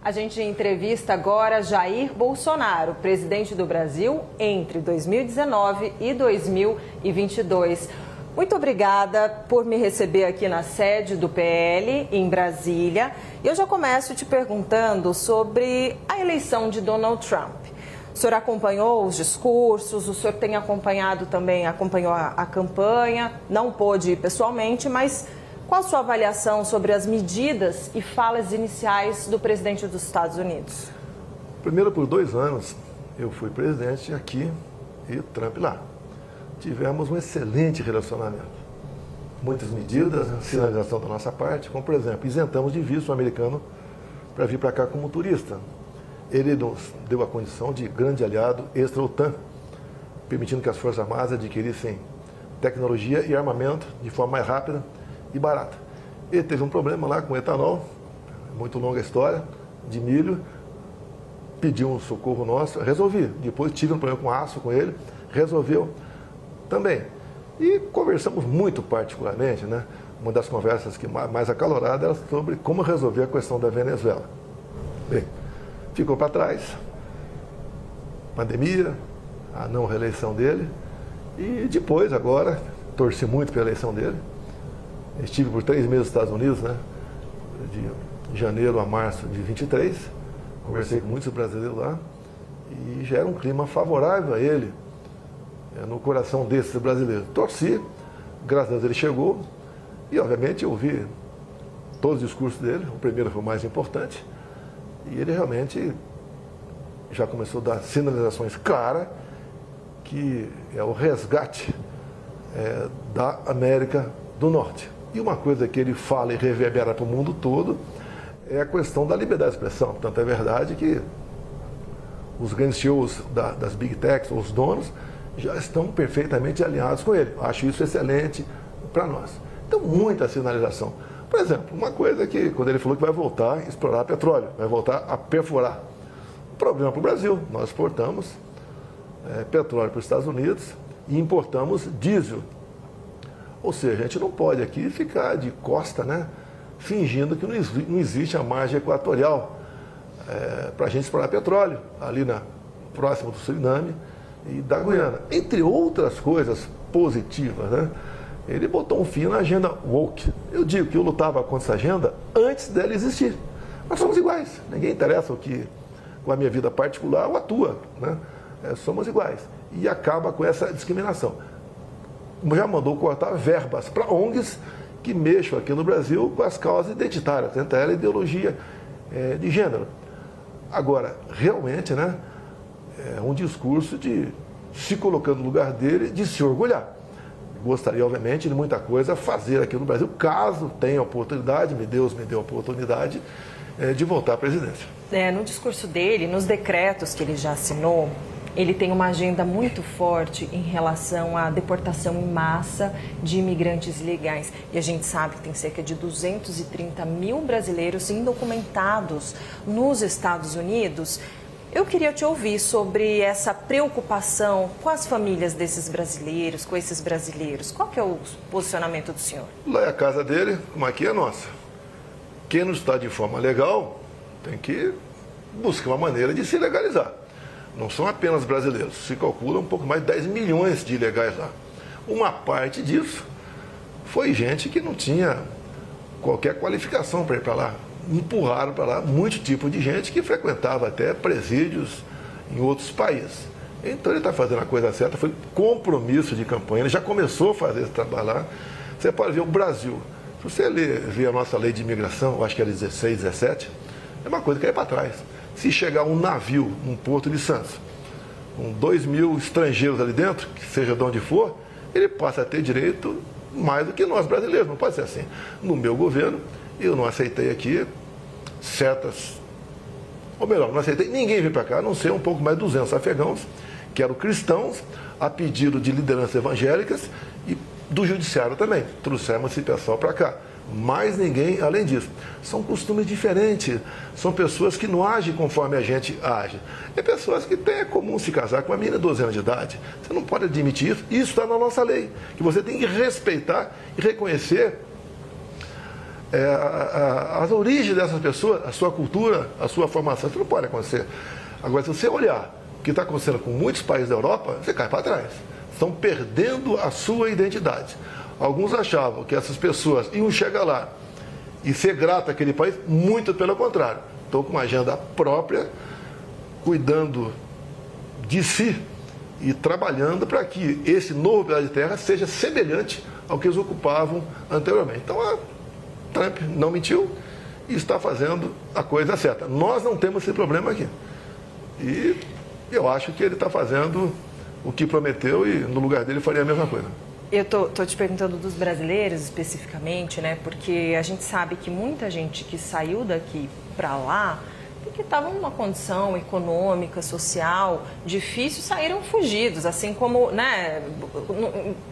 A gente entrevista agora Jair Bolsonaro, presidente do Brasil entre 2019 e 2022. Muito obrigada por me receber aqui na sede do PL, em Brasília. E eu já começo te perguntando sobre a eleição de Donald Trump. O senhor acompanhou os discursos, o senhor tem acompanhado também, acompanhou a campanha, não pôde ir pessoalmente, mas qual a sua avaliação sobre as medidas e falas iniciais do presidente dos Estados Unidos? Primeiro, por 2 anos, eu fui presidente aqui e Trump lá. Tivemos um excelente relacionamento. Muitas medidas, sinalização da nossa parte, como, por exemplo, isentamos de visto o americano para vir para cá como turista. Ele nos deu a condição de grande aliado extra-OTAN, permitindo que as Forças Armadas adquirissem tecnologia e armamento de forma mais rápida e barata. Ele teve um problema lá com etanol, muito longa história, de milho, pediu um socorro nosso, resolvi. Depois tive um problema com aço com ele, resolveu também. E conversamos muito particularmente, né? Uma das conversas que mais acalorada era sobre como resolver a questão da Venezuela. Bem, ficou para trás, pandemia, a não reeleição dele, e depois, agora, torci muito pela eleição dele. Estive por 3 meses nos Estados Unidos, né? De janeiro a março de 23, conversei com muitos brasileiros lá, e já era um clima favorável a ele, no coração desses brasileiros. Torci, graças a Deus ele chegou, e obviamente eu ouvi todos os discursos dele, o primeiro foi o mais importante, e ele realmente já começou a dar sinalizações claras que é o resgate da América do Norte. E uma coisa que ele fala e reverbera para o mundo todo é a questão da liberdade de expressão. Tanto é verdade que os grandes shows das Big Techs, os donos, já estão perfeitamente alinhados com ele. Acho isso excelente para nós. Então, muita sinalização. Por exemplo, uma coisa que, quando ele falou que vai voltar a explorar petróleo, vai voltar a perfurar. Problema para o Brasil, nós exportamos petróleo para os Estados Unidos e importamos diesel. Ou seja, a gente não pode aqui ficar de costa, né, fingindo que não existe a margem equatorial para a gente explorar petróleo, ali próximo do Suriname e da Guiana. Entre outras coisas positivas, né, ele botou um fim na agenda woke. Eu digo que eu lutava contra essa agenda antes dela existir. Nós somos iguais, ninguém interessa o que com a minha vida particular ou a tua, né? Somos iguais. E acaba com essa discriminação. Já mandou cortar verbas para ONGs que mexam aqui no Brasil com as causas identitárias, entre ela a ideologia de gênero. Agora, realmente, né, é um discurso de se colocando no lugar dele, de se orgulhar. Gostaria, obviamente, de muita coisa fazer aqui no Brasil, caso tenha oportunidade, Deus me deu a oportunidade de voltar à presidência. No discurso dele, nos decretos que ele já assinou, ele tem uma agenda muito forte em relação à deportação em massa de imigrantes ilegais. E a gente sabe que tem cerca de 230 mil brasileiros indocumentados nos Estados Unidos. Eu queria te ouvir sobre essa preocupação com as famílias desses brasileiros, com esses brasileiros. Qual que é o posicionamento do senhor? Lá é a casa dele, como aqui é a nossa. Quem não está de forma legal tem que buscar uma maneira de se legalizar. Não são apenas brasileiros, se calcula um pouco mais de 10 milhões de ilegais lá. Uma parte disso foi gente que não tinha qualquer qualificação para ir para lá. Empurraram para lá muito tipo de gente que frequentava até presídios em outros países. Então ele está fazendo a coisa certa, foi compromisso de campanha, ele já começou a fazer esse trabalho lá. Você pode ver o Brasil. Se você ver a nossa lei de imigração, eu acho que era 16, 17, é uma coisa que é para trás. Se chegar um navio num porto de Santos, com 2 mil estrangeiros ali dentro, que seja de onde for, ele passa a ter direito mais do que nós brasileiros, não pode ser assim. No meu governo, eu não aceitei aqui ou melhor, não aceitei ninguém vir para cá, a não ser um pouco mais de 200 afegãos, que eram cristãos, a pedido de lideranças evangélicas e do judiciário também. Trouxemos esse pessoal para cá. Mais ninguém além disso. São costumes diferentes, são pessoas que não agem conforme a gente age. É pessoas que têm comum se casar com uma menina de 12 anos de idade. Você não pode admitir isso. Isso está na nossa lei, que você tem que respeitar e reconhecer as origens dessas pessoas, a sua cultura, a sua formação, isso não pode acontecer. Agora, se você olhar o que está acontecendo com muitos países da Europa, você cai para trás. Estão perdendo a sua identidade. Alguns achavam que essas pessoas iam chegar lá e ser grato àquele país, muito pelo contrário. Estão com uma agenda própria, cuidando de si e trabalhando para que esse novo pedaço de terra seja semelhante ao que eles ocupavam anteriormente. Então, a Trump não mentiu e está fazendo a coisa certa. Nós não temos esse problema aqui. E eu acho que ele está fazendo o que prometeu e no lugar dele faria a mesma coisa. Eu tô te perguntando dos brasileiros especificamente, né? Porque a gente sabe que muita gente que saiu daqui para lá, porque estavam numa condição econômica, social difícil, saíram fugidos, assim como, né,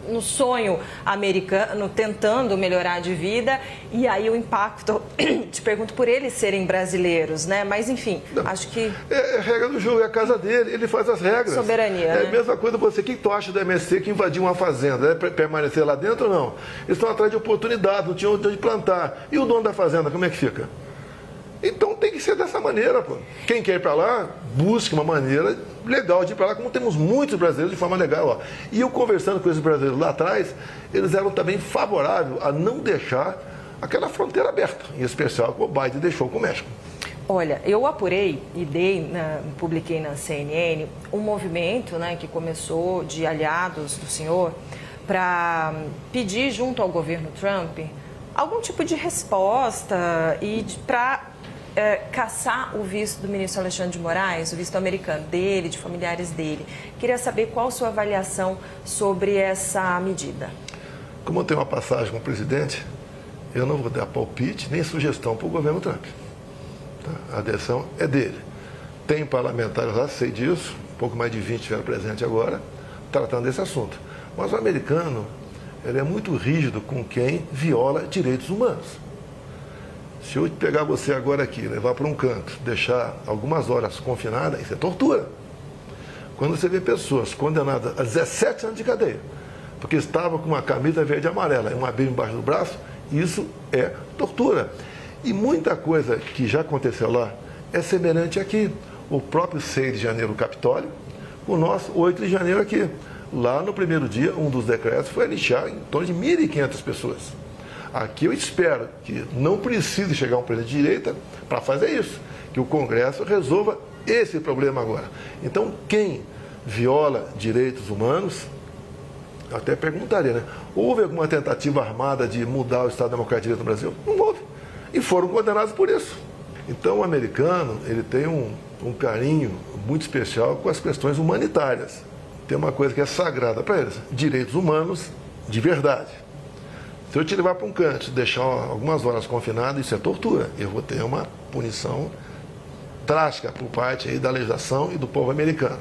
no sonho americano, tentando melhorar de vida, e aí o impacto, te pergunto por eles serem brasileiros, né, mas enfim, não, acho que... É regra do jogo, é a casa dele, ele faz as regras. Soberania, É né? a mesma coisa você, o que tu acha do MST que invadiu uma fazenda? É permanecer lá dentro ou não? Eles estão atrás de oportunidade, não tinham onde plantar. E o dono da fazenda, como é que fica? Então tem que ser dessa maneira, pô. Quem quer ir para lá, busque uma maneira legal de ir para lá, como temos muitos brasileiros de forma legal. Ó. E eu conversando com esses brasileiros lá atrás, eles eram também favoráveis a não deixar aquela fronteira aberta, em especial que o Biden deixou com o México. Olha, eu apurei e publiquei na CNN um movimento, né, que começou de aliados do senhor para pedir junto ao governo Trump algum tipo de resposta e para caçar o visto do ministro Alexandre de Moraes, o visto americano dele, de familiares dele. Queria saber qual a sua avaliação sobre essa medida. Como eu tenho uma passagem com o presidente, eu não vou dar palpite nem sugestão para o governo Trump. Tá? A decisão é dele. Tem parlamentares lá, sei disso, um pouco mais de 20 estiveram presentes agora, tratando desse assunto. Mas o americano, ele é muito rígido com quem viola direitos humanos. Se eu pegar você agora aqui, levar para um canto, deixar algumas horas confinada, isso é tortura. Quando você vê pessoas condenadas a 17 anos de cadeia, porque estavam com uma camisa verde e amarela e uma Bíblia embaixo do braço, isso é tortura. E muita coisa que já aconteceu lá é semelhante aqui. O próprio 6 de janeiro, o Capitólio, o nosso 8 de janeiro aqui. Lá no primeiro dia, um dos decretos foi anistiar em torno de 1.500 pessoas. Aqui eu espero que não precise chegar um presidente de direita para fazer isso, que o Congresso resolva esse problema agora. Então, quem viola direitos humanos, eu até perguntaria, né? Houve alguma tentativa armada de mudar o Estado Democrático de Direito no Brasil? Não houve. E foram condenados por isso. Então, o americano, ele tem um carinho muito especial com as questões humanitárias. Tem uma coisa que é sagrada para eles, direitos humanos de verdade. Se eu te levar para um canto, deixar algumas horas confinado, isso é tortura. Eu vou ter uma punição drástica por parte aí da legislação e do povo americano.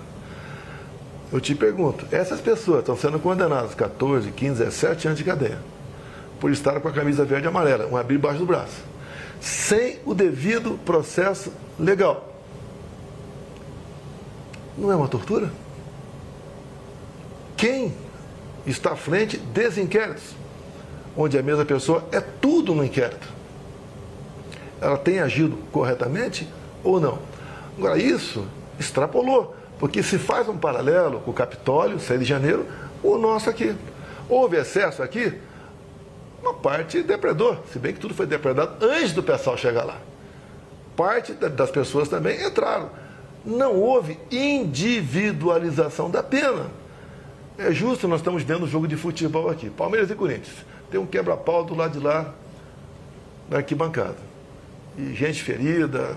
Eu te pergunto, essas pessoas estão sendo condenadas 14, 15, 17 anos de cadeia por estar com a camisa verde e amarela, uma Bíblia embaixo do braço, sem o devido processo legal. Não é uma tortura? Quem está à frente desses inquéritos, onde a mesma pessoa é tudo no inquérito? Ela tem agido corretamente ou não? Agora, isso extrapolou, porque se faz um paralelo com o Capitólio, 6 de janeiro, o nosso aqui. Houve excesso aqui? Uma parte depredou, se bem que tudo foi depredado antes do pessoal chegar lá. Parte das pessoas também entraram. Não houve individualização da pena. É justo, nós estamos vendo um jogo de futebol aqui, Palmeiras e Corinthians. Tem um quebra-pau do lado de lá, da arquibancada. E gente ferida.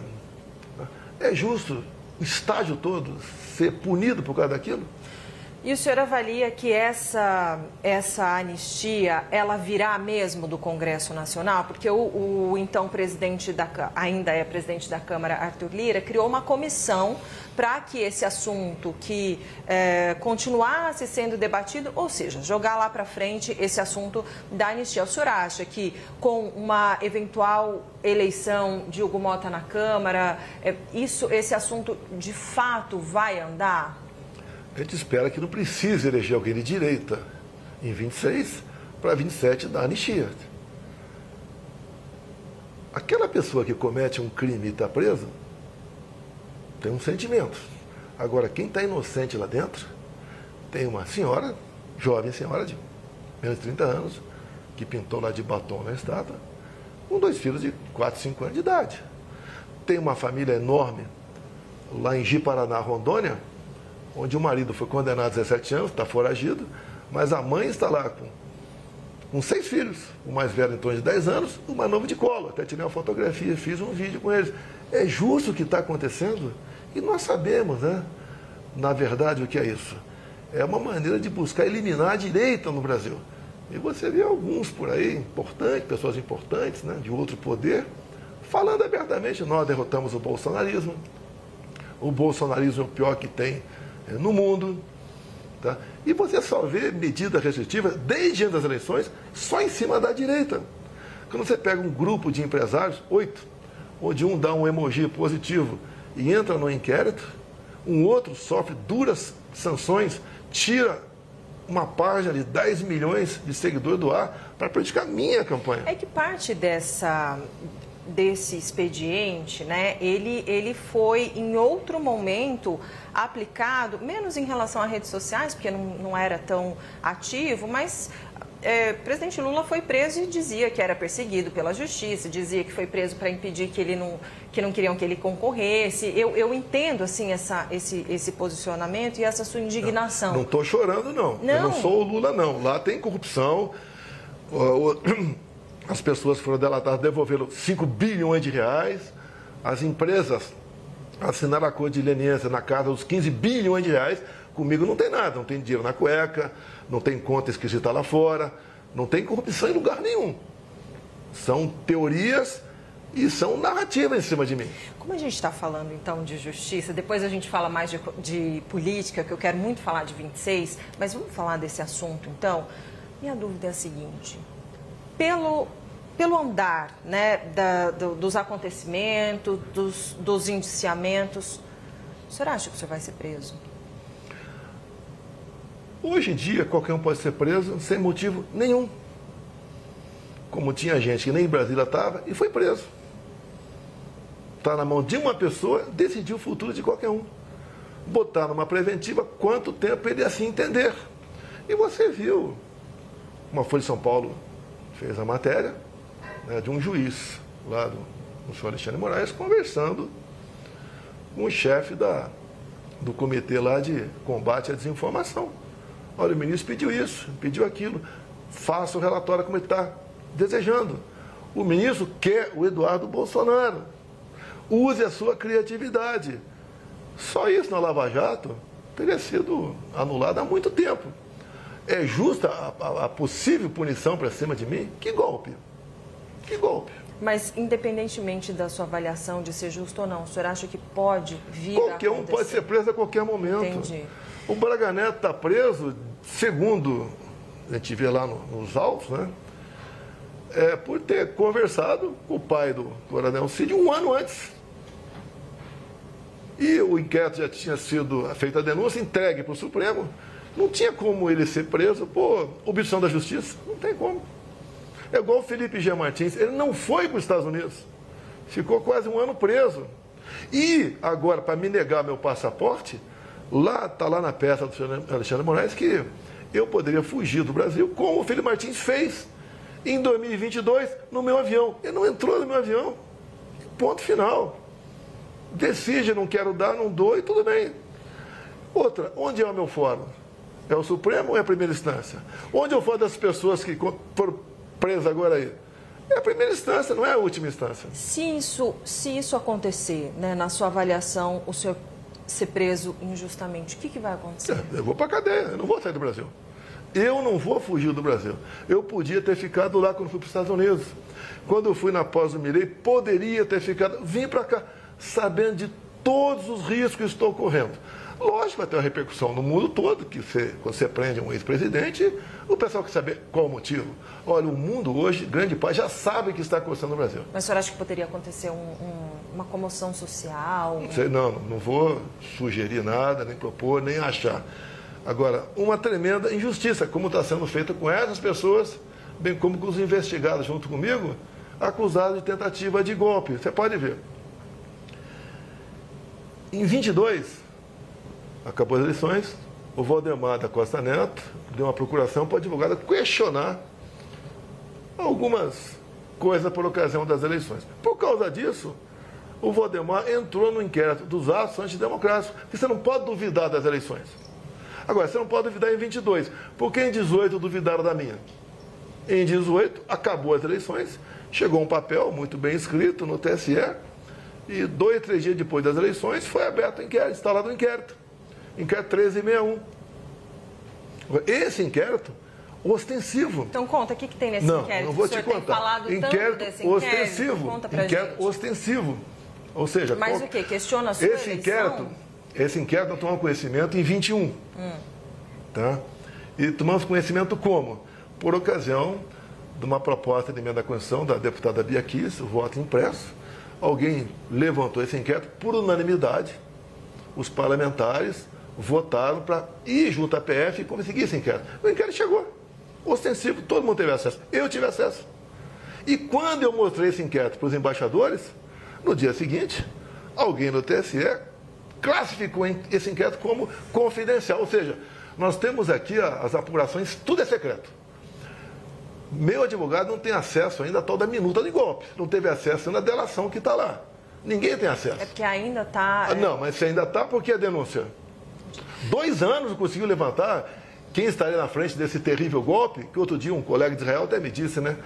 É justo o estádio todo ser punido por causa daquilo? E o senhor avalia que essa anistia, ela virá mesmo do Congresso Nacional? Porque o então presidente ainda é presidente da Câmara, Arthur Lira, criou uma comissão para que esse assunto que continuasse sendo debatido, ou seja, jogar lá para frente esse assunto da anistia. O senhor acha que com uma eventual eleição de Hugo Mota na Câmara, esse assunto de fato vai andar? A gente espera que não precise eleger alguém de direita em 26 para 27 da anistia. aquela pessoa que comete um crime e está preso, tem um sentimento. Agora, quem está inocente lá dentro, tem uma senhora, jovem senhora de menos de 30 anos, que pintou lá de batom na estátua, com 2 filhos de 4, 5 anos de idade. Tem uma família enorme lá em Ji-Paraná, Rondônia, onde o marido foi condenado a 17 anos, está foragido, mas a mãe está lá com 6 filhos, o mais velho em torno de 10 anos, o mais novo de colo. Até tirei uma fotografia, fiz um vídeo com eles. É justo o que está acontecendo? E nós sabemos, né? Na verdade, o que é isso? É uma maneira de buscar eliminar a direita no Brasil. E você vê alguns por aí, importantes, pessoas importantes, né, de outro poder, falando abertamente, nós derrotamos o bolsonarismo é o pior que tem no mundo. Tá? E você só vê medidas restritivas, desde antes das eleições, só em cima da direita. Quando você pega um grupo de empresários, 8, onde um dá um emoji positivo e entra no inquérito, um outro sofre duras sanções, tira uma página de 10 milhões de seguidores do ar para praticar minha campanha. É que parte desse expediente, né, ele foi em outro momento aplicado, menos em relação a redes sociais, porque não era tão ativo, mas o presidente Lula foi preso e dizia que era perseguido pela justiça, dizia que foi preso para impedir que não queriam que ele concorresse. Eu entendo assim esse posicionamento e essa sua indignação. Não estou chorando, não. Eu não sou o Lula, não. Lá tem corrupção. As pessoas foram delatadas, devolveram 5 bilhões de reais. As empresas assinaram acordo de leniência na casa dos 15 bilhões de reais. Comigo não tem nada, não tem dinheiro na cueca, não tem conta esquisita lá fora, não tem corrupção em lugar nenhum. São teorias e são narrativas em cima de mim. Como a gente está falando, então, de justiça, depois a gente fala mais de política, que eu quero muito falar de 26, mas vamos falar desse assunto, então. Minha dúvida é a seguinte: pelo andar, né, dos acontecimentos, dos indiciamentos, o senhor acha que o senhor vai ser preso? Hoje em dia, qualquer um pode ser preso sem motivo nenhum. Como tinha gente que nem em Brasília estava e foi preso. Está na mão de uma pessoa decidir o futuro de qualquer um. Botar numa preventiva quanto tempo ele assim entender. E você viu, uma Folha de São Paulo fez a matéria, né, de um juiz lá do senhor Alexandre de Moraes conversando com o chefe do comitê lá de combate à desinformação. Olha, o ministro pediu isso, pediu aquilo, faça o relatório como ele está desejando. O ministro quer o Eduardo Bolsonaro. Use a sua criatividade. Só isso na Lava Jato teria sido anulado há muito tempo. É justa a possível punição para cima de mim? Que golpe! Que golpe! Mas, independentemente da sua avaliação de ser justo ou não, o senhor acha que pode vir a acontecer? Qualquer um pode ser preso a qualquer momento. Entendi. O Braga Neto está preso, segundo a gente vê lá nos autos, né? Por ter conversado com o pai do Coronel Cid 1 ano antes. E o inquérito já tinha sido feita a denúncia, entregue para o Supremo. Não tinha como ele ser preso por obstrução da justiça. Não tem como. É igual o Felipe G. Martins. Ele não foi para os Estados Unidos. Ficou quase 1 ano preso. E agora, para me negar meu passaporte, está lá na peça do senhor Alexandre de Moraes que eu poderia fugir do Brasil, como o Felipe Martins fez em 2022 no meu avião. Ele não entrou no meu avião. Ponto final. Decide, não quero dar, não dou e tudo bem. Outra, onde é o meu fórum? É o Supremo ou é a primeira instância? Onde eu falo das pessoas que foram presas agora aí? É a primeira instância, não é a última instância. Se isso acontecer, né, na sua avaliação, o senhor ser preso injustamente, o que vai acontecer? Eu vou para a cadeia, eu não vou sair do Brasil. Eu não vou fugir do Brasil. Eu podia ter ficado lá quando fui para os Estados Unidos. Quando eu fui na pós do Milei, poderia ter ficado. Vim para cá sabendo de todos os riscos que estão ocorrendo. Lógico, vai ter uma repercussão no mundo todo, que quando você prende um ex-presidente, o pessoal quer saber qual o motivo. Olha, o mundo hoje, grande parte, já sabe o que está acontecendo no Brasil. Mas o senhor acha que poderia acontecer uma comoção social? Não sei, não vou sugerir nada, nem propor, nem achar. Agora, uma tremenda injustiça, como está sendo feita com essas pessoas, bem como com os investigados junto comigo, acusado de tentativa de golpe. Você pode ver. Em 22, acabou as eleições, o Valdemar da Costa Neto deu uma procuração para o advogado questionar algumas coisas por ocasião das eleições. Por causa disso, o Valdemar entrou no inquérito dos atos antidemocráticos, porque você não pode duvidar das eleições. Agora, você não pode duvidar em 22, porque em 18 duvidaram da minha. Em 18, acabou as eleições, chegou um papel muito bem escrito no TSE, e 2, 3 dias depois das eleições foi aberto o inquérito, instalado o inquérito. Inquérito 1361. Esse inquérito ostensivo. Então conta, o que tem nesse inquérito? Não vou te contar. Tem falado inquérito tanto desse ostensivo. Conta pra inquérito gente. ostensivo. Ou seja, mas o quê? Questiona a sua esse eleição? Esse inquérito nós tomamos conhecimento em 21. Tá? E tomamos conhecimento como? Por ocasião de uma proposta de emenda à Constituição da deputada Bia Kicis, o voto impresso. Alguém levantou esse inquérito por unanimidade. Os parlamentares votaram para ir junto à PF e conseguir esse inquérito. O inquérito chegou. Ostensivo, todo mundo teve acesso. Eu tive acesso. E quando eu mostrei esse inquérito para os embaixadores, no dia seguinte, alguém no TSE classificou esse inquérito como confidencial. Ou seja, nós temos aqui as apurações, tudo é secreto. Meu advogado não tem acesso ainda à tal da minuta de golpe. Não teve acesso ainda à delação que está lá. Ninguém tem acesso. É porque ainda está... Não, mas se ainda está, por que a denúncia? 2 anos conseguiu levantar quem estaria na frente desse terrível golpe, que outro dia um colega de Israel até me disse, né?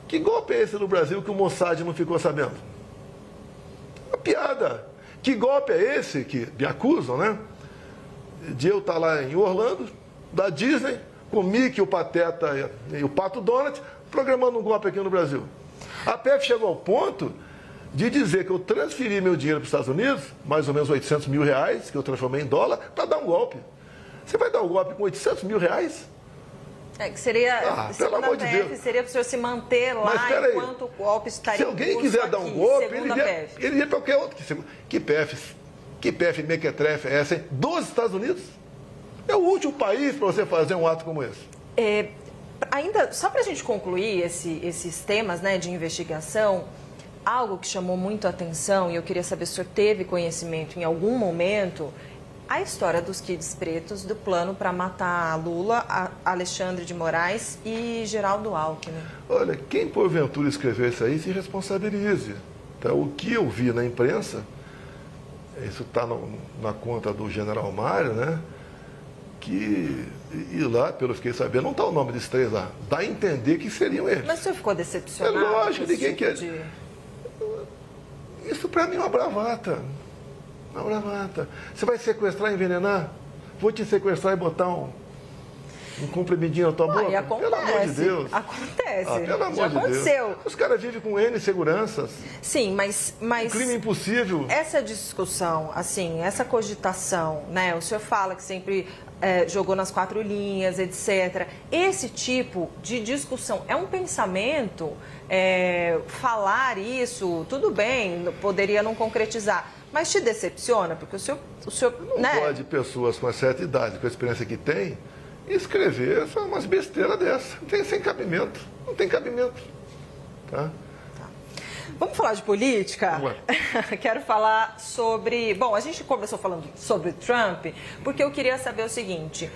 Que golpe é esse no Brasil que o Mossad não ficou sabendo? Uma piada. Que golpe é esse que me acusam, né? De eu estar lá em Orlando, da Disney, com o Mickey, o Pateta e o Pato Donald, programando um golpe aqui no Brasil. A PF chegou ao ponto de dizer que eu transferi meu dinheiro para os Estados Unidos, mais ou menos 800 mil reais, que eu transformei em dólar, para dar um golpe. Você vai dar um golpe com 800 mil reais? É que seria, pelo amor de Deus, seria para o senhor se manter lá enquanto o golpe estaria. Se alguém quiser dar um golpe, ele iria para qualquer outro. Que PF mequetrefe é essa, hein? Dos Estados Unidos? É o último país para você fazer um ato como esse. Ainda, só para a gente concluir esses temas, né, de investigação, algo que chamou muito a atenção, e eu queria saber se o senhor teve conhecimento em algum momento, a história dos kids pretos, do plano para matar Lula, Alexandre de Moraes e Geraldo Alckmin. Olha, quem porventura escreveu isso aí se responsabilize. Então, o que eu vi na imprensa, isso está na conta do general Mário, né? E lá, pelo que fiquei sabendo, não está o nome desses 3 lá. Dá a entender que seriam eles. Mas o senhor ficou decepcionado? É lógico, ninguém quer. Isso para mim é uma bravata. Uma bravata. Você vai sequestrar e envenenar? Vou te sequestrar e botar um comprimidinho na tua boca? Acontece, pelo amor de Deus. Acontece. Pelo amor já de aconteceu. Deus. Os caras vivem com N seguranças. Sim, mas Um crime impossível. Essa discussão, assim, essa cogitação, né? O senhor fala que sempre jogou nas 4 linhas, etc. Esse tipo de discussão é um pensamento? Falar isso, tudo bem, poderia não concretizar, mas te decepciona? Porque o senhor não pode pessoas com uma certa idade, com a experiência que tem, escrever só umas besteiras dessas. Não tem sem cabimento. Não tem cabimento. Tá? Vamos falar de política? Quero falar sobre... Bom, a gente começou falando sobre Trump, porque eu queria saber o seguinte.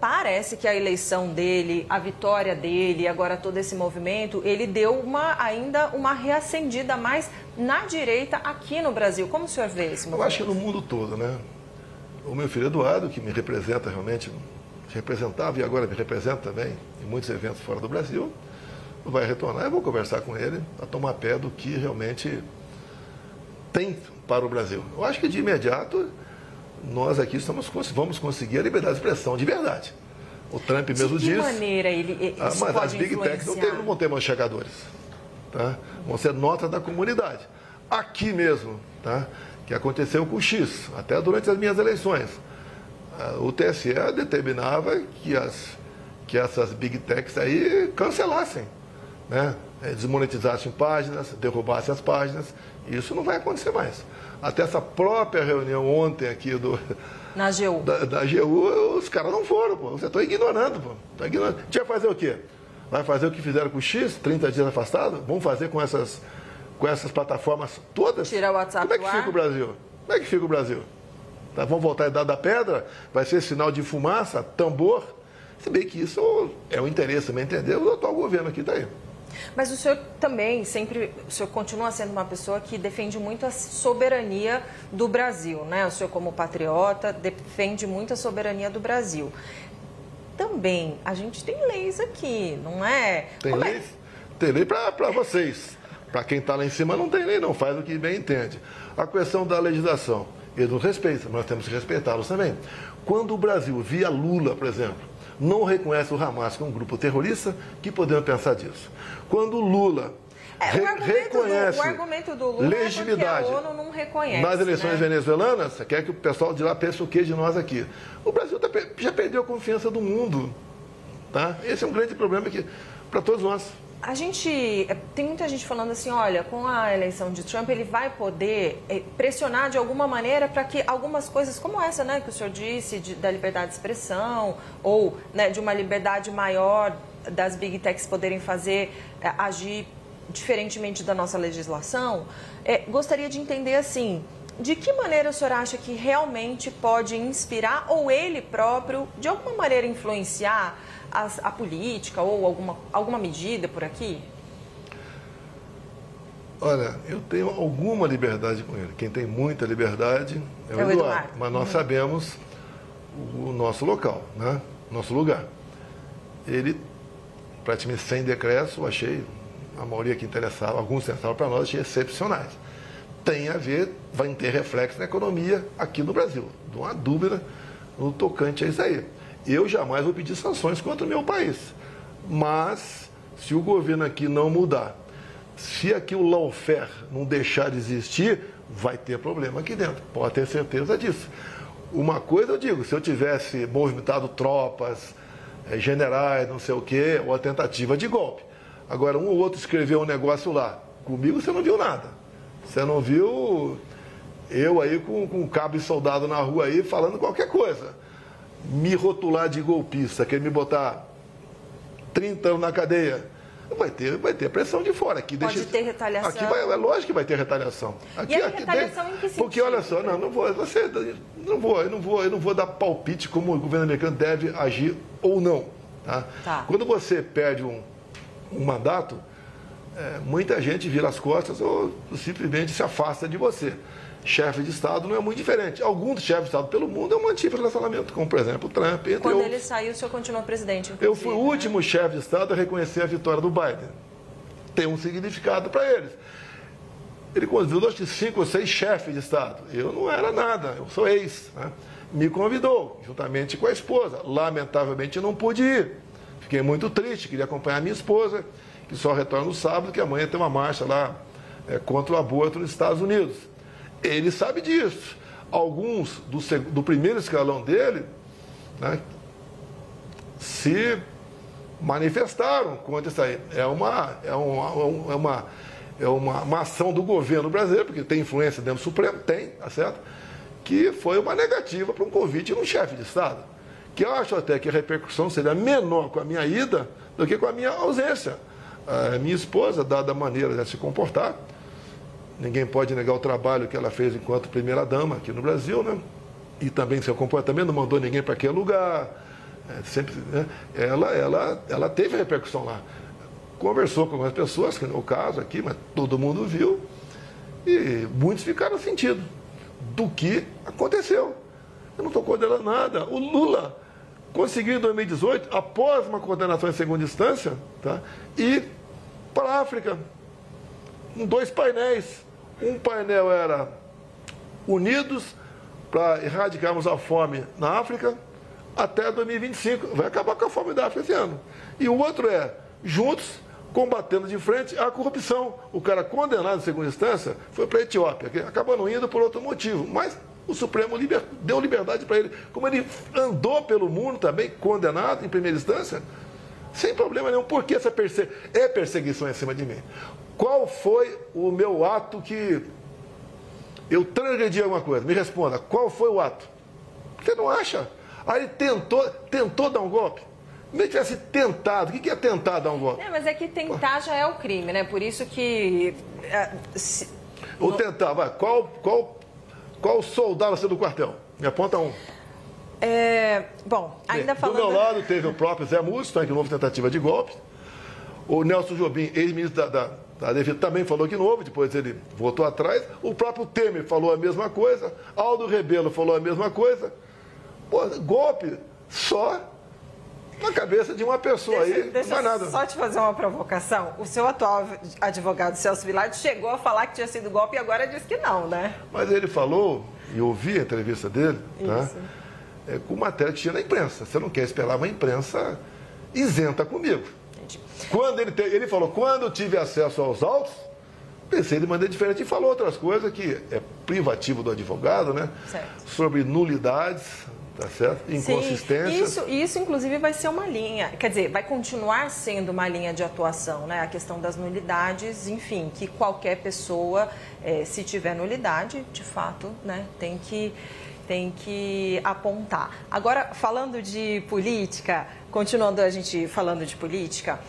Parece que a eleição dele, a vitória dele, agora todo esse movimento, ele deu ainda uma reacendida mais na direita aqui no Brasil. Como o senhor vê esse movimento? Eu acho que no mundo todo, né? O meu filho Eduardo, que me representa realmente, representava e agora me representa também em muitos eventos fora do Brasil, vai retornar. Eu vou conversar com ele para tomar pé do que realmente tem para o Brasil. Eu acho que de imediato nós aqui vamos conseguir a liberdade de expressão de verdade. O Trump mesmo diz... De que maneira ele mas as Big Techs não vão ter mais chegadores. Tá? Vão ser notas da comunidade. Aqui mesmo, tá? Que aconteceu com o X, até durante as minhas eleições. O TSE determinava que essas Big Techs aí cancelassem, né? Desmonetizassem páginas, derrubassem as páginas. Isso não vai acontecer mais. Até essa própria reunião ontem aqui na AGU. Da AGU, os caras não foram, pô. Você está ignorando, pô. A gente vai fazer o quê? Vai fazer o que fizeram com o X, 30 dias afastado? Vamos fazer com essas plataformas todas? Tirar o WhatsApp Como é que fica o Brasil? Como é que fica o Brasil? Tá, vamos voltar à idade da pedra? Vai ser sinal de fumaça, tambor? Se bem que isso é o interesse, também entender, o atual governo aqui está aí. Mas o senhor também o senhor continua sendo uma pessoa que defende muito a soberania do Brasil, né? O senhor, como patriota, defende muito a soberania do Brasil. Também, a gente tem leis aqui, não é? Tem lei para vocês. Para quem está lá em cima não tem lei, não. Faz o que bem entende. A questão da legislação, eles nos respeitam, nós temos que respeitá-los também. Quando o Brasil, via Lula, por exemplo, não reconhece o Hamas como um grupo terrorista, que podemos pensar disso? Quando o Lula reconhece o argumento do Lula legitimidade é porque a ONU não reconhece, nas eleições, né, venezuelanas, você quer que o pessoal de lá pense o que de nós aqui? O Brasil já perdeu a confiança do mundo. Tá? Esse é um grande problema para todos nós. Tem muita gente falando assim, olha, com a eleição de Trump, ele vai poder pressionar de alguma maneira para que algumas coisas como essa, né, que o senhor disse, da liberdade de expressão, ou, né, de uma liberdade maior das big techs poderem agir diferentemente da nossa legislação. Gostaria de entender, assim, de que maneira o senhor acha que realmente pode inspirar, ou ele próprio, de alguma maneira, influenciar a política ou alguma medida por aqui? Olha, eu tenho alguma liberdade com ele. Quem tem muita liberdade é o Eduardo. Mas nós sabemos o nosso local, né? Nosso lugar. Ele, praticamente sem decreto, achei, a maioria que interessava, alguns interessavam para nós, achei excepcionais. Tem a ver, vai ter reflexo na economia aqui no Brasil. Não há dúvida no tocante a isso aí. Eu jamais vou pedir sanções contra o meu país. Mas, se o governo aqui não mudar, se aqui o lawfare não deixar de existir, vai ter problema aqui dentro. Pode ter certeza disso. Uma coisa eu digo, se eu tivesse movimentado tropas, generais, não sei o quê, ou a tentativa de golpe. Agora, um ou outro escreveu um negócio lá. Comigo você não viu nada. Você não viu eu aí com cabo e soldado na rua aí falando qualquer coisa. Me rotular de golpista, quer me botar 30 anos na cadeia, vai ter pressão de fora. Aqui pode ter retaliação. Aqui é lógico que vai ter retaliação. Aqui, e a retaliação em que sentido? Porque olha só, eu não vou dar palpite como o governo americano deve agir ou não. Tá? Quando você perde um mandato, muita gente vira as costas ou simplesmente se afasta de você. Chefe de Estado não é muito diferente. Alguns chefes de Estado pelo mundo eu mantive relacionamento, como, por exemplo, o Trump, entre Quando outros. ele saiu, o senhor continuou presidente, eu fui o último chefe de Estado a reconhecer a vitória do Biden. Tem um significado para eles. Ele convidou, acho que 5 ou 6 chefes de Estado. Eu não era nada, eu sou ex. Né? Me convidou, juntamente com a esposa. Lamentavelmente, eu não pude ir. Fiquei muito triste, queria acompanhar a minha esposa, que só retorna no sábado, que amanhã tem uma marcha lá contra o aborto nos Estados Unidos. Ele sabe disso. Alguns do primeiro escalão dele, né, se manifestaram contra isso aí. É uma ação do governo brasileiro, porque tem influência dentro do Supremo, tem, tá certo? Que foi uma negativa para um convite de um chefe de Estado. Que eu acho até que a repercussão seria menor com a minha ida do que com a minha ausência. A minha esposa, dada a maneira de se comportar, ninguém pode negar o trabalho que ela fez enquanto primeira-dama aqui no Brasil, né? E também seu comportamento, não mandou ninguém para aquele lugar. Sempre, né? Ela teve repercussão lá. Conversou com algumas pessoas, que não é o caso aqui, mas todo mundo viu. E muitos ficaram sentido do que aconteceu. Eu não estou condenando nada. O Lula conseguiu em 2018, após uma condenação em segunda instância, tá? Ir para a África, com 2 painéis. Um painel era unidos para erradicarmos a fome na África até 2025. Vai acabar com a fome da África esse ano. E o outro é juntos, combatendo de frente a corrupção. O cara condenado em segunda instância foi para a Etiópia, que acabou não indo por outro motivo. Mas o Supremo deu liberdade para ele. Como ele andou pelo mundo também, condenado em primeira instância, sem problema nenhum. Por que essa perseguição em cima de mim? Qual foi o meu ato que eu transgredi alguma coisa? Me responda, qual foi o ato? Você não acha? Aí ele tentou dar um golpe. Como ele tivesse tentado. O que é tentar dar um golpe? Mas é que tentar já é o crime, né? Por isso que... Ou tentar, vai. Qual soldado você do quartel? Me aponta um. Bom, ainda falando... Do meu lado teve o próprio Zé Múcio, que houve tentativa de golpe. O Nelson Jobim, ex-ministro da Defesa, também falou que não houve, depois ele voltou atrás. O próprio Temer falou a mesma coisa. Aldo Rebelo falou a mesma coisa. Pô, golpe só na cabeça de uma pessoa deixa não é nada. Só te fazer uma provocação. O seu atual advogado, Celso Vilardi, chegou a falar que tinha sido golpe e agora diz que não, né? Mas ele falou, e eu ouvi a entrevista dele, tá? Com matéria que tinha na imprensa. Você não quer esperar uma imprensa isenta comigo. Entendi. Quando ele falou, quando eu tive acesso aos autos, pensei de maneira diferente e falou outras coisas que é privativo do advogado, né? Certo. Sobre nulidades, tá certo? Inconsistências. Sim, isso inclusive vai ser uma linha, quer dizer, vai continuar sendo uma linha de atuação, né? A questão das nulidades, enfim, que qualquer pessoa, se tiver nulidade, de fato, né, tem que apontar. Agora, falando de política, continuando a gente falando de política,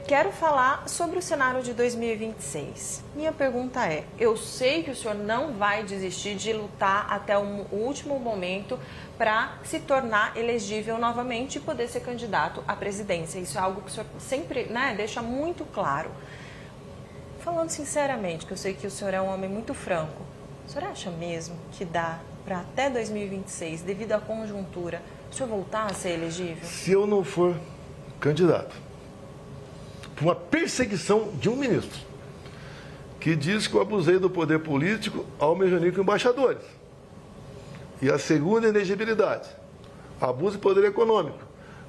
quero falar sobre o cenário de 2026. Minha pergunta é, eu sei que o senhor não vai desistir de lutar até o último momento para se tornar elegível novamente e poder ser candidato à presidência. Isso é algo que o senhor sempre, né, deixa muito claro. Falando sinceramente, que eu sei que o senhor é um homem muito franco, o senhor acha mesmo que dá para até 2026, devido à conjuntura, o senhor voltar a ser elegível? Se eu não for candidato, por uma perseguição de um ministro, que diz que eu abusei do poder político ao me reunir com embaixadores. E a segunda, elegibilidade, abuso de poder econômico.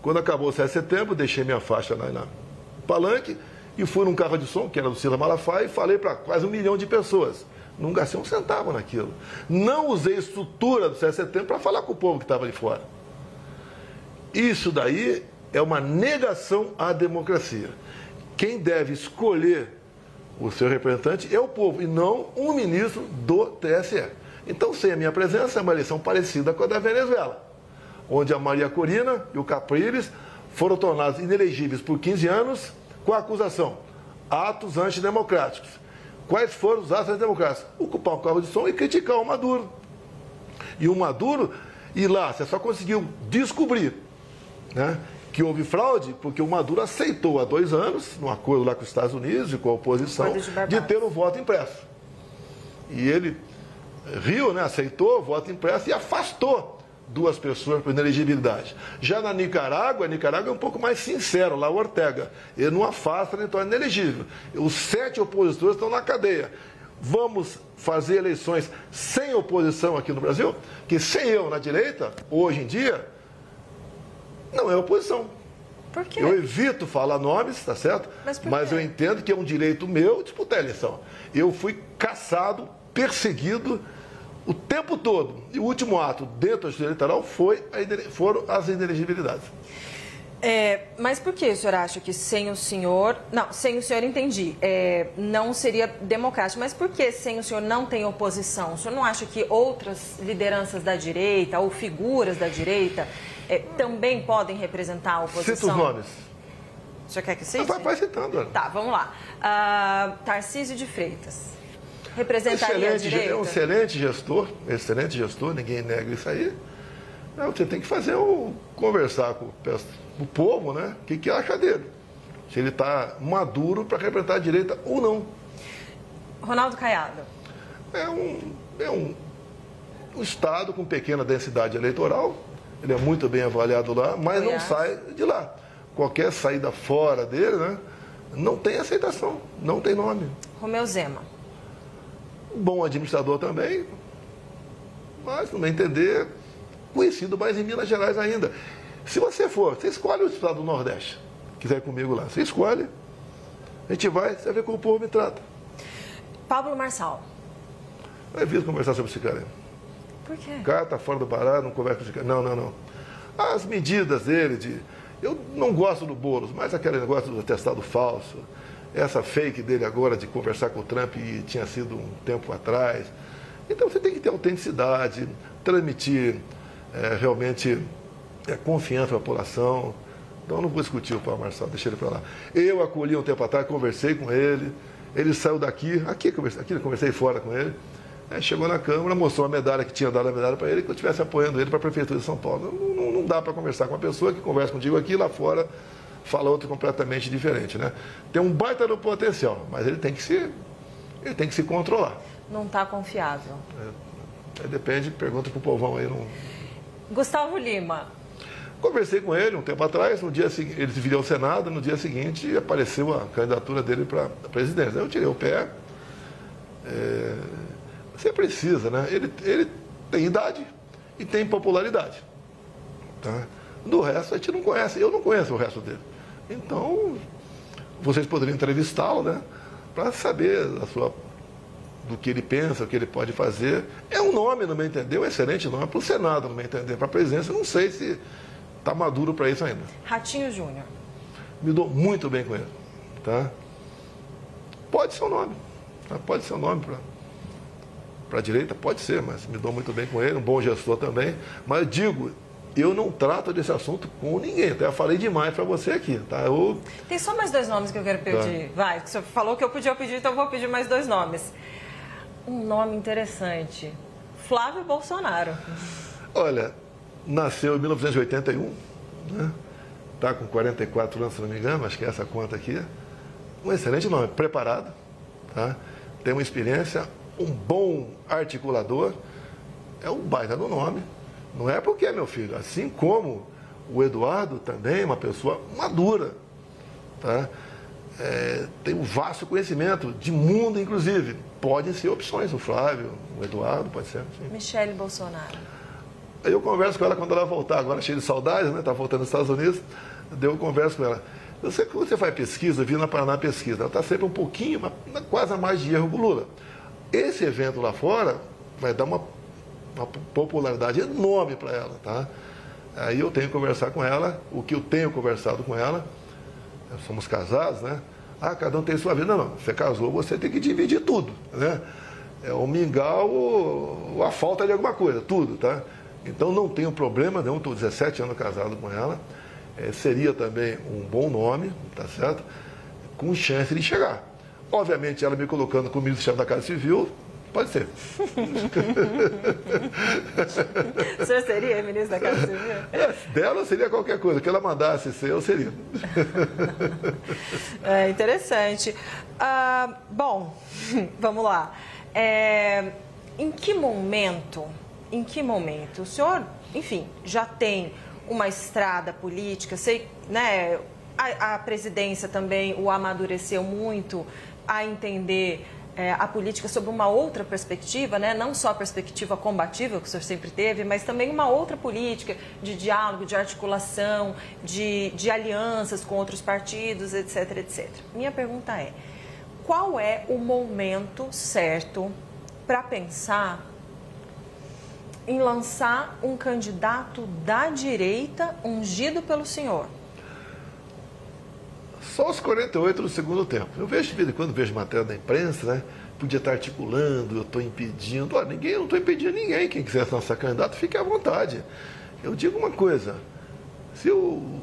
Quando acabou o 7 de setembro, deixei minha faixa na palanque e fui num carro de som, que era do Silas Malafaia, e falei para quase 1 milhão de pessoas. Não gastei um centavo naquilo. Não usei a estrutura do 7 de setembro para falar com o povo que estava ali fora. Isso daí é uma negação à democracia. Quem deve escolher o seu representante é o povo, e não um ministro do TSE. Então, sem a minha presença, é uma eleição parecida com a da Venezuela, onde a Maria Corina e o Capriles foram tornados inelegíveis por 15 anos com a acusação: atos antidemocráticos. Quais foram os atos antidemocráticos? Ocupar o carro de som e criticar o Maduro. E o Maduro, e lá, você só conseguiu descobrir, né, que houve fraude porque o Maduro aceitou há 2 anos, num acordo lá com os Estados Unidos e com a oposição, de ter o voto impresso. E ele riu, né, aceitou o voto impresso e afastou 2 pessoas por inelegibilidade. Já na Nicarágua, é um pouco mais sincero, lá o Ortega. Ele não afasta, nem torna inelegível. Os 7 opositores estão na cadeia. Vamos fazer eleições sem oposição aqui no Brasil? Que sem eu na direita, hoje em dia, não é oposição. Por quê? Eu evito falar nomes, tá certo? Mas eu entendo que é um direito meu disputar a eleição. Eu fui caçado, perseguido o tempo todo. E o último ato dentro da justiça eleitoral foram as inelegibilidades. Mas por que o senhor acha que sem o senhor... Não, sem o senhor entendi. Não seria democrático. Mas por que sem o senhor não tem oposição? O senhor não acha que outras lideranças da direita ou figuras da direita também podem representar a oposição? Cita os nomes. O senhor quer que cite? Vai citando. Tá, vamos lá. Tarcísio de Freitas. Representaria a direita? É um excelente gestor, ninguém nega isso aí. Você tem que conversar com o povo, né? O que acha dele. Se ele está maduro para representar a direita ou não. Ronaldo Caiado. É um estado com pequena densidade eleitoral. Ele é muito bem avaliado lá, mas não sai de lá. Qualquer saída fora dele, né, não tem aceitação, não tem nome. Romeu Zema. Bom administrador também, mas, no meu entender, conhecido mais em Minas Gerais ainda. Se você escolhe o estado do Nordeste, quiser ir comigo lá, você escolhe, a gente vai, você vai ver como o povo me trata. Pablo Marçal. Eu evito conversar sobre esse cara. Por quê? O cara está fora do Pará, não conversa com esse cara. Não. As medidas dele, eu não gosto do Boulos, mas aquele negócio do atestado falso, essa fake dele agora de conversar com o Trump e tinha sido um tempo atrás. Então você tem que ter autenticidade, transmitir realmente confiança à população. Então eu não vou discutir o Paulo Marçal, deixa ele para lá. Eu acolhi um tempo atrás, conversei com ele, ele saiu daqui eu conversei fora com ele. Aí chegou na Câmara, mostrou a medalha, que tinha dado a medalha para ele, que eu estivesse apoiando ele para a Prefeitura de São Paulo. Não dá para conversar com uma pessoa que conversa contigo aqui, lá fora fala outra completamente diferente, né? Tem um baita do potencial, mas ele tem que se controlar. Não está confiável. Depende, pergunta para o povão aí. Não... Gustavo Lima. Conversei com ele um tempo atrás, no dia seguinte, ele viria ao Senado, no dia seguinte apareceu a candidatura dele para a presidência. Aí eu tirei o pé. Você precisa, né? Ele tem idade e tem popularidade. Tá? Do resto, a gente não conhece. Eu não conheço o resto dele. Então, vocês poderiam entrevistá-lo, né? Para saber do que ele pensa, o que ele pode fazer. É um nome, no meu entender, um excelente nome para o Senado, no meu entender. Para a presidência, não sei se está maduro para isso ainda. Ratinho Júnior. Me dou muito bem com ele. Tá? Pode ser um nome. Tá? Pode ser um nome para a direita, pode ser, mas me dou muito bem com ele, um bom gestor também. Mas eu digo, eu não trato desse assunto com ninguém. Até eu falei demais para você aqui, tá? Tem só mais 2 nomes que eu quero pedir. Tá. Vai, você falou que eu podia pedir, então eu vou pedir mais 2 nomes. Um nome interessante, Flávio Bolsonaro. Olha, nasceu em 1981, né? Tá com 44 anos, se não me engano, acho que é essa conta aqui. Um excelente nome, preparado, tá? Tem uma experiência, um bom articulador, é um baita do nome. Não é porque é meu filho, assim como o Eduardo também é uma pessoa madura, tá? Tem um vasto conhecimento de mundo, inclusive. Podem ser opções, o Flávio, o Eduardo, pode ser. Sim. Michele Bolsonaro. Aí eu converso com ela quando ela voltar, agora cheia de saudades, né? Tá voltando nos Estados Unidos, eu converso com ela. Eu sei que quando você faz pesquisa, eu vi na Paraná pesquisa, ela está sempre um pouquinho, quase a mais de erro com o Lula. Esse evento lá fora vai dar uma popularidade enorme para ela, tá? Aí eu tenho que conversar com ela, o que eu tenho conversado com ela, somos casados, né? Cada um tem sua vida. Não, você casou, você tem que dividir tudo, né? É o mingau ou a falta de alguma coisa, tudo, tá? Então não tenho problema nenhum, estou 17 anos casado com ela, seria também um bom nome, tá certo? Com chance de chegar. Obviamente, ela me colocando como ministro-chefe da Casa Civil, pode ser. O senhor seria ministro da Casa Civil? Dela seria qualquer coisa, que ela mandasse ser, eu seria. É interessante. Bom, vamos lá. Em que momento o senhor, enfim, já tem uma estrada política, sei, né, a presidência também o amadureceu muito a entender a política sob uma outra perspectiva, né? Não só a perspectiva combativa que o senhor sempre teve, mas também uma outra política de diálogo, de articulação, de alianças com outros partidos, etc, etc. Minha pergunta é, qual é o momento certo para pensar em lançar um candidato da direita ungido pelo senhor? Só os 48 do segundo tempo. Eu vejo de vez em quando, vejo matéria da imprensa, né? Podia estar articulando, eu estou impedindo. Olha, eu não estou impedindo ninguém. Quem quiser lançar candidato, fique à vontade. Eu digo uma coisa, se o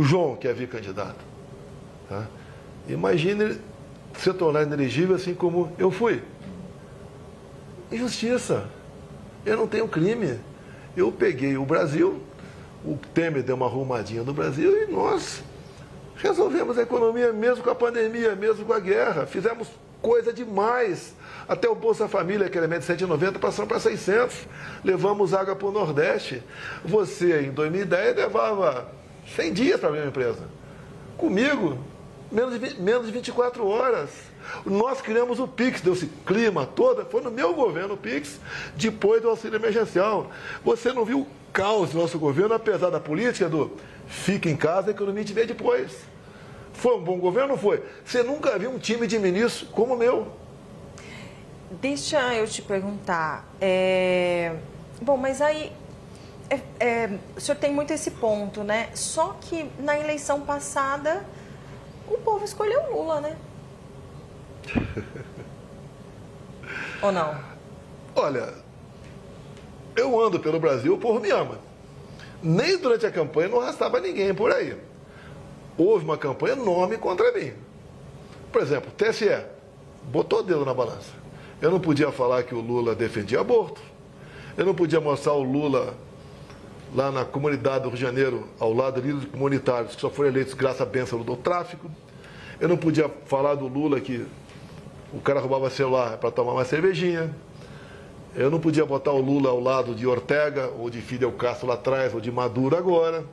João quer vir candidato, tá? Imagine ele se tornar inelegível assim como eu fui. Injustiça. Eu não tenho crime. Eu peguei o Brasil, o Temer deu uma arrumadinha no Brasil e nós resolvemos a economia mesmo com a pandemia, mesmo com a guerra. Fizemos coisa demais. Até o Bolsa Família, que era de 190, passamos para 600. Levamos água para o Nordeste. Você, em 2010, levava 100 dias para abrir uma empresa. Comigo, menos de 24 horas. Nós criamos o PIX, deu-se clima toda, foi no meu governo o PIX, depois do auxílio emergencial. Você não viu o caos do nosso governo, apesar da política do fica em casa, a economia te vê depois. Foi um bom governo ou não foi? Você nunca viu um time de ministros como o meu. Deixa eu te perguntar. Bom, mas aí o senhor tem muito esse ponto, né? Só que na eleição passada o povo escolheu Lula, né? Ou não? Olha, eu ando pelo Brasil, o povo me ama. Nem durante a campanha não arrastava ninguém por aí. houve uma campanha enorme contra mim. Por exemplo, o TSE botou o dedo na balança. Eu não podia falar que o Lula defendia aborto. Eu não podia mostrar o Lula lá na comunidade do Rio de Janeiro, ao lado de líderes comunitários que só foram eleitos graças à bênção do tráfico. Eu não podia falar do Lula que o cara roubava celular para tomar uma cervejinha. Eu não podia botar o Lula ao lado de Ortega, ou de Fidel Castro lá atrás, ou de Maduro agora.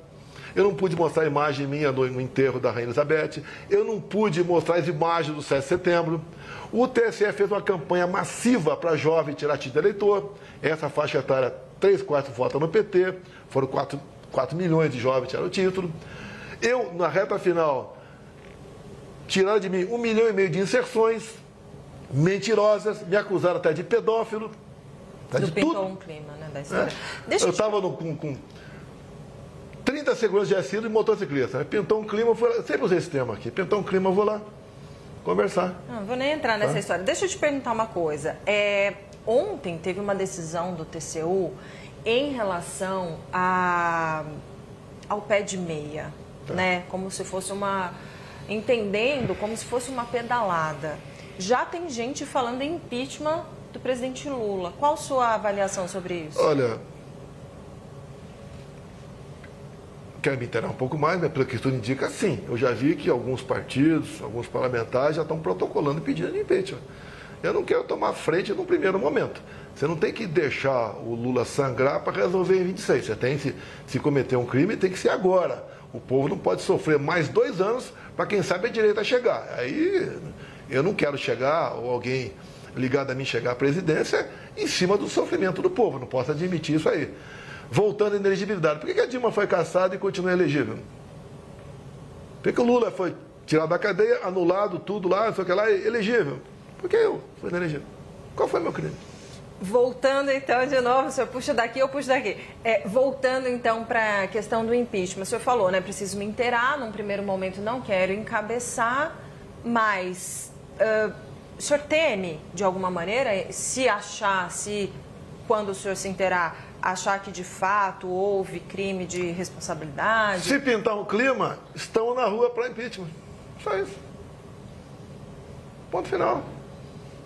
Eu não pude mostrar a imagem minha no enterro da Rainha Elizabeth. Eu não pude mostrar as imagens do 7 de setembro. O TSE fez uma campanha massiva para jovem tirar título de eleitor. Essa faixa etária, 3/4 vota no PT. Foram 4 milhões de jovens tiraram o título. Eu, na reta final, tiraram de mim 1,5 milhão de inserções mentirosas, me acusaram até de pedófilo. Do pintou um clima, né, da história. Eu estava com 30 seguranças de assíduo e motociclista. Né? Pintou um clima, eu sempre usei esse tema aqui. Pintou um clima, eu vou lá conversar. Não vou nem entrar nessa história. Deixa eu te perguntar uma coisa. Ontem teve uma decisão do TCU em relação ao pé de meia, né? Como se fosse entendendo como se fosse uma pedalada. Já tem gente falando em impeachment do presidente Lula. Qual a sua avaliação sobre isso? Olha, quero me inteirar um pouco mais, mas pelo que tudo indica, sim. Eu já vi que alguns partidos, alguns parlamentares já estão protocolando e pedindo impeachment. Eu não quero tomar frente no primeiro momento. Você não tem que deixar o Lula sangrar para resolver em 26. Você tem que, se cometer um crime, tem que ser agora. O povo não pode sofrer mais 2 anos para quem sabe a direita chegar. Aí eu não quero chegar, ou alguém ligado a mim chegar à presidência, em cima do sofrimento do povo. Não posso admitir isso aí. Voltando à inelegibilidade. Por que a Dilma foi cassada e continua elegível? Por que o Lula foi tirado da cadeia, anulado tudo lá, não sei o que lá, elegível? Por que eu fui inelegível? Qual foi meu crime? Voltando então de novo, o senhor puxa daqui, eu puxo daqui. Voltando então para a questão do impeachment, o senhor falou, né? Preciso me inteirar, num primeiro momento não quero encabeçar, mas o senhor teme, de alguma maneira, quando o senhor se inteirar, achar que de fato houve crime de responsabilidade? Se pintar um clima, estão na rua para impeachment. Só isso. Ponto final.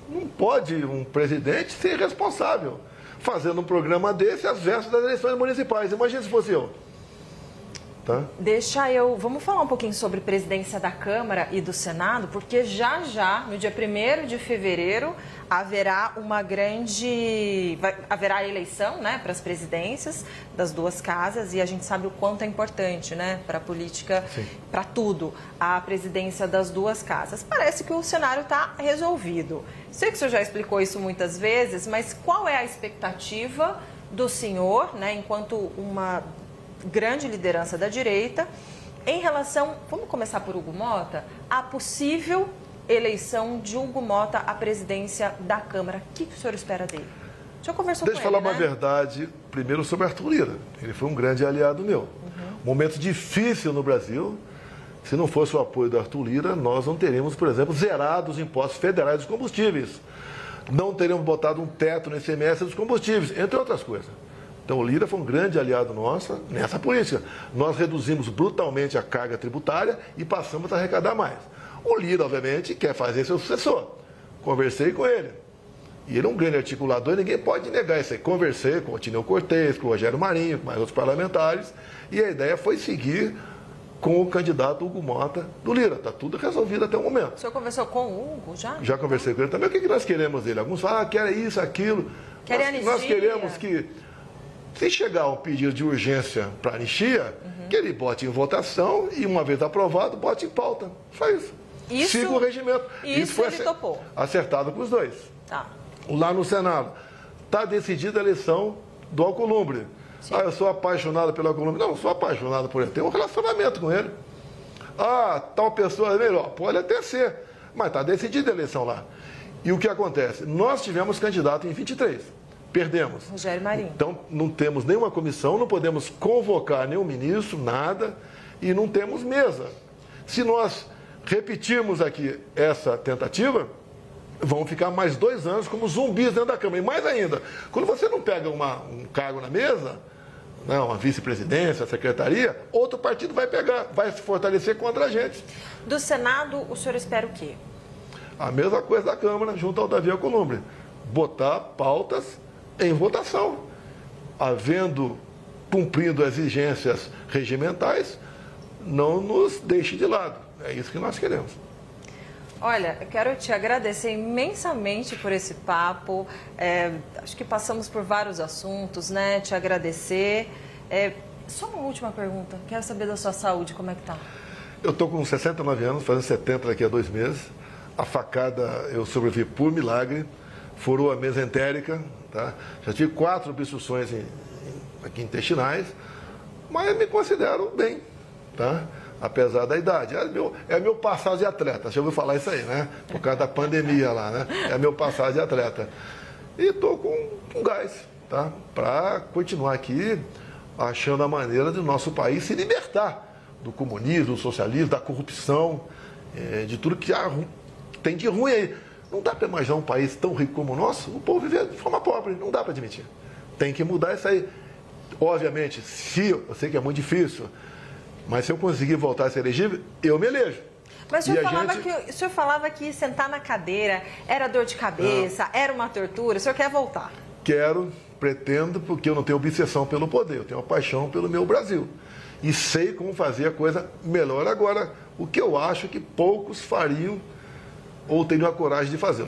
Não pode um presidente ser responsável fazendo um programa desse às vésperas das eleições municipais. Imagina se fosse eu. Tá? Vamos falar um pouquinho sobre presidência da Câmara e do Senado, porque já, no dia 1º de fevereiro, haverá haverá a eleição, né, para as presidências das duas casas, e a gente sabe o quanto é importante, né, para a política, para tudo, a presidência das duas casas. Parece que o cenário está resolvido. Sei que o senhor já explicou isso muitas vezes, mas qual é a expectativa do senhor, né, enquanto uma grande liderança da direita, em relação, vamos começar por Hugo Mota, a possível eleição de Hugo Mota à presidência da Câmara? O que o senhor espera dele? O senhor conversou com ele, Deixa eu falar uma verdade, primeiro sobre Arthur Lira. Ele foi um grande aliado meu. Momento difícil no Brasil. Se não fosse o apoio do Arthur Lira, nós não teríamos, por exemplo, zerado os impostos federais dos combustíveis. Não teríamos botado um teto no ICMS dos combustíveis, entre outras coisas. Então, o Lira foi um grande aliado nosso nessa política. Nós reduzimos brutalmente a carga tributária e passamos a arrecadar mais. O Lira, obviamente, quer fazer seu sucessor. Conversei com ele. E ele é um grande articulador e ninguém pode negar isso aí. Conversei com o Tineu Cortez, com o Rogério Marinho, com mais outros parlamentares. E a ideia foi seguir com o candidato Hugo Mota do Lira. Está tudo resolvido até o momento. O senhor conversou com o Hugo já? Já conversei com ele também. O que nós queremos dele? Alguns falam, querem isso, aquilo. Nós queremos que, se chegar um pedido de urgência para anistia, que ele bote em votação e, uma vez aprovado, bote em pauta. Só isso. Siga o regimento. Isso foi ele topou. Acertado com os dois. Tá. Lá no Senado. Está decidida a eleição do Alcolumbre. Eu sou apaixonado pelo Alcolumbre. Não sou apaixonado por ele. Tenho um relacionamento com ele. Tal pessoa é melhor. Pode até ser. Mas está decidida a eleição lá. E o que acontece? Nós tivemos candidato em 23. Perdemos. Rogério Marinho. Então, não temos nenhuma comissão, não podemos convocar nenhum ministro, nada, e não temos mesa. Se nós repetirmos aqui essa tentativa, vão ficar mais 2 anos como zumbis dentro da Câmara. E mais ainda, quando você não pega um cargo na mesa, não, a vice-presidência, a secretaria, outro partido vai pegar, vai se fortalecer contra a gente. Do Senado, o senhor espera o quê? A mesma coisa da Câmara, junto ao Davi Alcolumbre. Botar pautas em votação. Cumprindo as exigências regimentais, não nos deixe de lado. É isso que nós queremos. Olha, eu quero te agradecer imensamente por esse papo. Acho que passamos por vários assuntos, né? Te agradecer. Só uma última pergunta. Quero saber da sua saúde, como é que tá? Eu estou com 69 anos, fazendo 70 daqui a 2 meses. A facada eu sobrevivi por milagre. Furou a mesentérica, tá? Já tive 4 obstruções aqui intestinais, mas me considero bem, tá? Apesar da idade. É meu passado de atleta, já ouviu falar isso aí, né? Por causa da pandemia lá, né? É meu passado de atleta. E estou com gás, tá? Para continuar aqui achando a maneira do nosso país se libertar do comunismo, do socialismo, da corrupção, de tudo que tem de ruim aí. Não dá para imaginar um país tão rico como o nosso, o povo viver de forma pobre, não dá para admitir. Tem que mudar isso aí. Obviamente, eu sei que é muito difícil, mas se eu conseguir voltar a ser elegível, eu me elejo. Mas o senhor falava que sentar na cadeira era dor de cabeça, era uma tortura, o senhor quer voltar? Pretendo, porque eu não tenho obsessão pelo poder, eu tenho uma paixão pelo meu Brasil. E sei como fazer a coisa melhor agora, o que eu acho que poucos fariam ou teriam a coragem de fazer.